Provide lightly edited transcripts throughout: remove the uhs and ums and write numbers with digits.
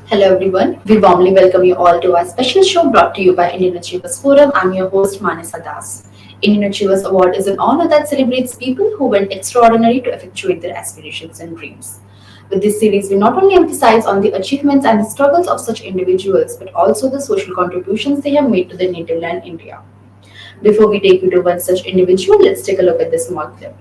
Hello everyone. We warmly welcome you all to our special show brought to you by Indian Achievers Forum. I'm your host Manasa Das. Indian Achievers Award is an honor that celebrates people who went extraordinary to effectuate their aspirations and dreams. With this series, we not only emphasize on the achievements and the struggles of such individuals, but also the social contributions they have made to their native land, India. Before we take you to one such individual, let's take a look at this small clip.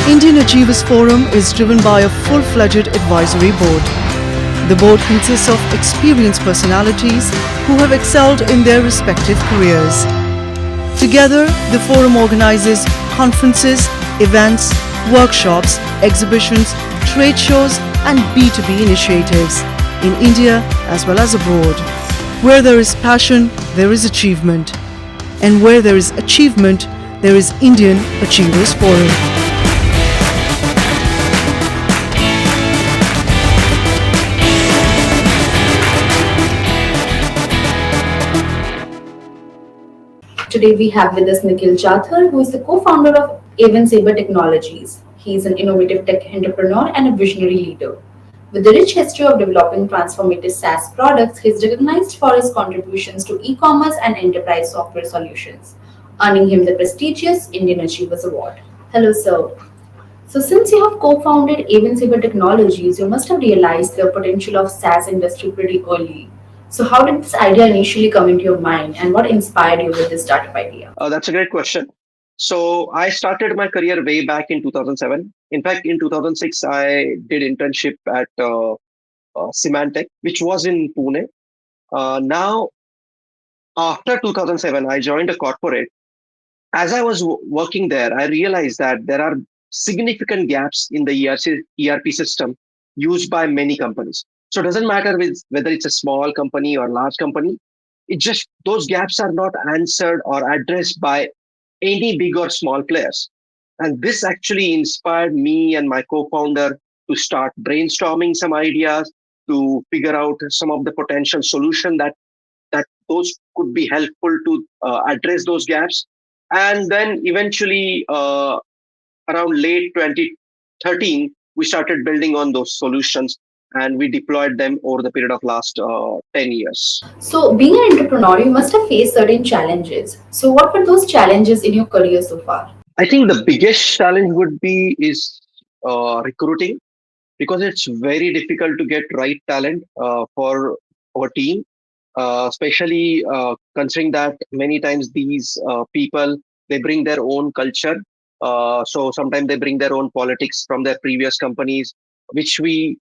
Indian Achievers Forum is driven by a full-fledged advisory board. The board consists of experienced personalities who have excelled in their respective careers. Together, the forum organizes conferences, events, workshops, exhibitions, trade shows, and B2B initiatives in India as well as abroad. Where there is passion, there is achievement. And where there is achievement, there is Indian Achievers Forum. Today we have with us Nikhil Jathar, who is the co-founder of Avon Saber Technologies. He is an innovative tech entrepreneur and a visionary leader. With a rich history of developing transformative SaaS products, he is recognized for his contributions to e-commerce and enterprise software solutions, earning him the prestigious Indian Achievers Award. Hello, sir. So, since you have co-founded Avon Saber Technologies, you must have realized the potential of SaaS industry pretty early. So, how did this idea initially come into your mind, and what inspired you with this startup idea? That's a great question. So I started my career way back in 2007. In fact, in 2006, I did internship at Symantec, which was in Pune. Now, after 2007, I joined a corporate. As I was working there, I realized that there are significant gaps in the ERP system used by many companies. So it doesn't matter whether it's a small company or large company. It just those gaps are not answered or addressed by any big or small players. And this actually inspired me and my co-founder to start brainstorming some ideas to figure out some of the potential solution that those could be helpful to address those gaps. And then eventually, around late 2013, we started building on those solutions and we deployed them over the period of last 10 years. So, being an entrepreneur, you must have faced certain challenges. So, what were those challenges in your career so far? I think the biggest challenge would be is recruiting because it's very difficult to get right talent for our team, especially considering that many times these people they bring their own culture. So sometimes they bring their own politics from their previous companies, which we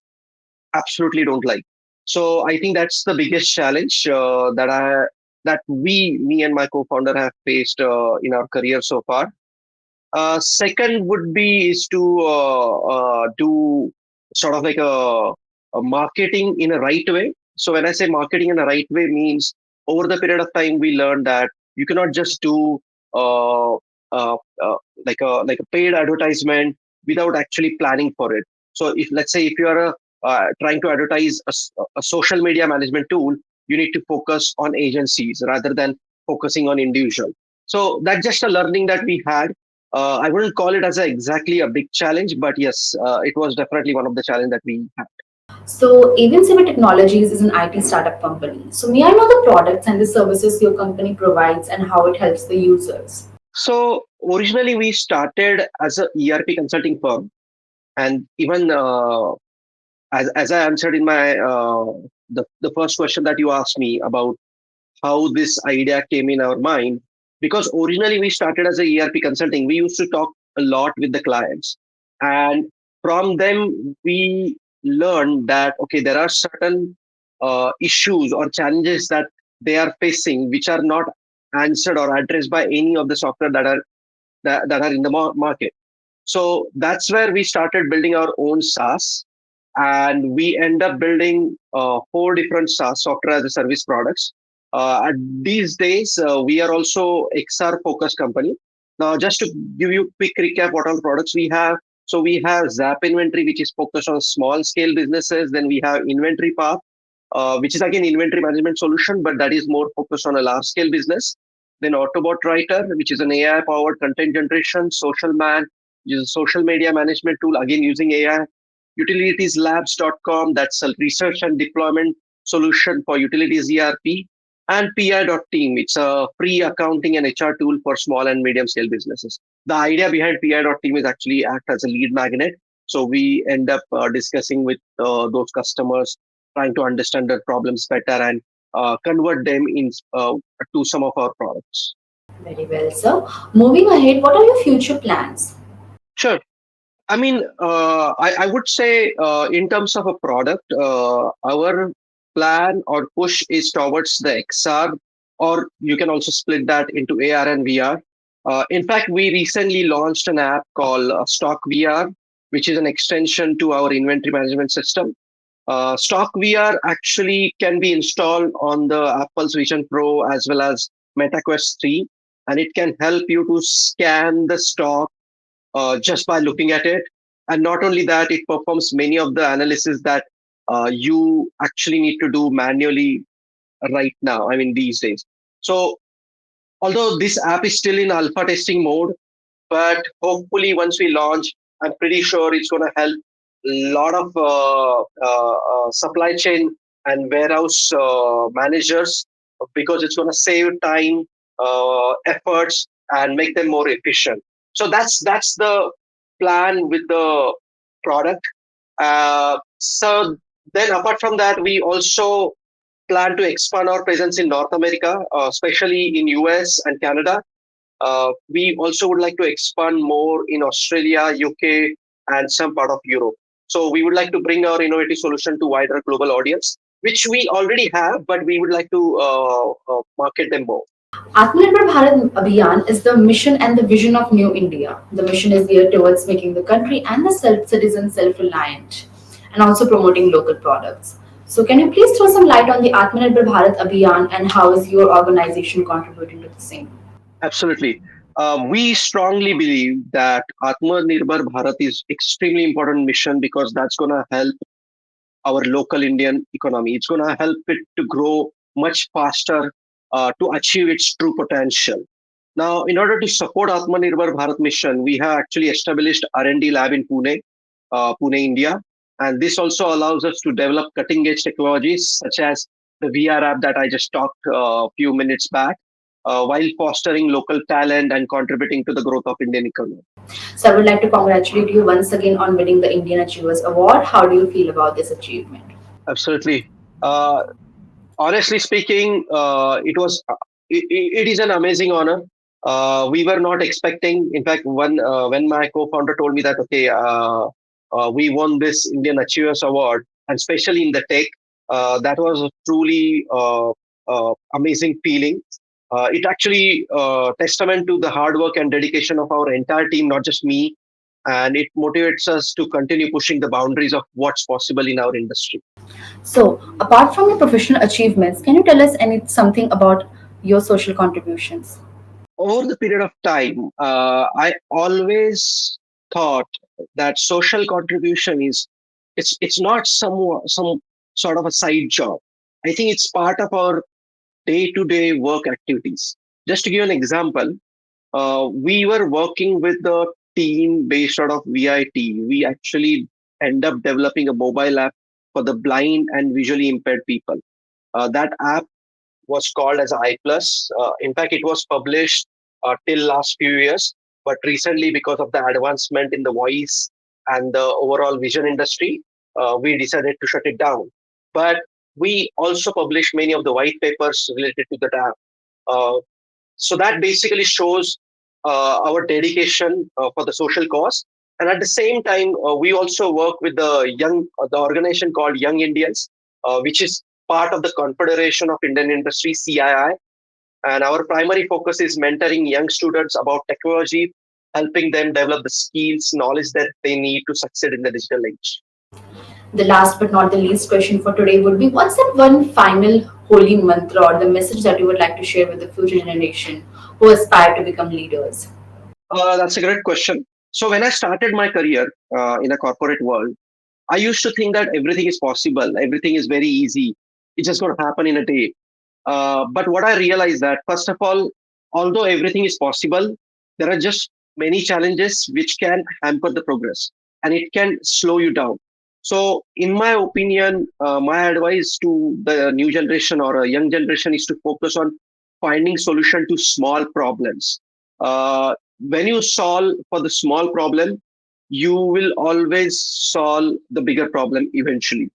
absolutely don't like. So I think that's the biggest challenge me and my co-founder have faced in our career so far. Second would be is to do sort of like a marketing in a right way. So when I say marketing in a right way means over the period of time we learned that you cannot just do uh, uh, uh, like a paid advertisement without actually planning for it. So if let's say if you are trying to advertise a social media management tool, you need to focus on agencies rather than focusing on individual. So that's just a learning that we had. I wouldn't call it as exactly a big challenge, but yes, it was definitely one of the challenge that we had. So, Avon Saber Technologies is an IT startup company. So, may I know the products and the services your company provides and how it helps the users? So originally we started as a ERP consulting firm, and even as I answered in my the first question that you asked me about how this idea came in our mind, because originally we started as a ERP consulting, we used to talk a lot with the clients, and from them we learned that okay, there are certain issues or challenges that they are facing which are not answered or addressed by any of the software that are in the market. So that's where we started building our own SaaS, and we end up building four different SaaS software as a service products. At these days, we are also XR focused company. Now, just to give you a quick recap, what all products we have. So we have Zap Inventory, which is focused on small scale businesses. Then we have Inventory Path, which is again inventory management solution, but that is more focused on a large scale business. then Autobot Writer, which is an AI powered content generation, Social Man, which is a social media management tool, again using AI, utilitieslabs.com, that's a research and deployment solution for utilities ERP, and pi.team, it's a free accounting and HR tool for small and medium scale businesses. The idea behind pi.team is actually act as a lead magnet. So we end up discussing with those customers, trying to understand their problems better and convert them to some of our products. Very well, sir. Moving ahead, what are your future plans? Sure. I mean, I would say in terms of a product, our plan or push is towards the XR, or you can also split that into AR and VR. In fact, we recently launched an app called Stock VR, which is an extension to our inventory management system. Stock VR actually can be installed on the Apple's Vision Pro as well as MetaQuest 3, and it can help you to scan the stock just by looking at it. And not only that, it performs many of the analysis that you actually need to do manually right now. I mean, these days. So, although this app is still in alpha testing mode, but hopefully once we launch, I'm pretty sure it's going to help a lot of supply chain and warehouse managers, because it's going to save time, efforts, and make them more efficient. So that's the plan with the product. So then apart from that, we also plan to expand our presence in North America, especially in US and Canada. We also would like to expand more in Australia, UK, and some part of Europe. So we would like to bring our innovative solution to wider global audience, which we already have, but we would like to market them more. Atmanirbhar Bharat Abhiyan is the mission and the vision of New India. The mission is geared towards making the country and the citizens self-reliant and also promoting local products. So, can you please throw some light on the Atmanirbhar Bharat Abhiyan and how is your organization contributing to the same? Absolutely. We strongly believe that Atmanirbhar Bharat is extremely important mission because that's going to help our local Indian economy. It's going to help it to grow much faster to achieve its true potential. Now, in order to support Atmanirbhar Bharat mission, we have actually established R&D lab in Pune, India, and this also allows us to develop cutting-edge technologies such as the VR app that I just talked a few minutes back, while fostering local talent and contributing to the growth of Indian economy. So, I would like to congratulate you once again on winning the Indian Achievers Award. How do you feel about this achievement? Absolutely. Uh, Honestly speaking, it is an amazing honor. We were not expecting. In fact, when my co-founder told me that okay, we won this Indian Achievers Award, and especially in the tech, that was a truly amazing feeling. It actually testament to the hard work and dedication of our entire team, not just me, and it motivates us to continue pushing the boundaries of what's possible in our industry. So, apart from your professional achievements, can you tell us something about your social contributions? Over the period of time, I always thought that social contribution is it's not some sort of a side job. I think it's part of our day to day work activities. Just to give an example, we were working with the team based out of VIT. We actually end up developing a mobile app for the blind and visually impaired people. That app was called as I Plus. In fact, it was published till last few years, but recently, because of the advancement in the voice and the overall vision industry, we decided to shut it down. But we also published many of the white papers related to that app. So that basically shows our dedication for the social cause. And at the same time, we also work with the organization called Young Indians, which is part of the Confederation of Indian Industry (CII). And our primary focus is mentoring young students about technology, helping them develop the skills, knowledge that they need to succeed in the digital age. The last but not the least question for today would be, what's that one final holy mantra or the message that you would like to share with the future generation who aspire to become leaders? That's a great question. So when I started my career in a corporate world, I used to think that everything is possible, everything is very easy, it's just going to happen in a day. But what I realized that first of all, although everything is possible, there are just many challenges which can hamper the progress and it can slow you down. So, in my opinion, my advice to the new generation or a young generation is to focus on finding solution to small problems. When you solve for the small problem, you will always solve the bigger problem eventually.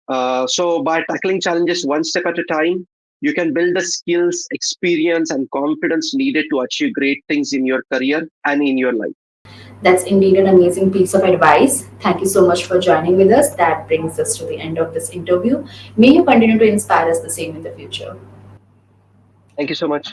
So, by tackling challenges one step at a time, you can build the skills, experience, and confidence needed to achieve great things in your career and in your life. That's indeed an amazing piece of advice. Thank you so much for joining with us. That brings us to the end of this interview. May you continue to inspire us the same in the future. Thank you so much.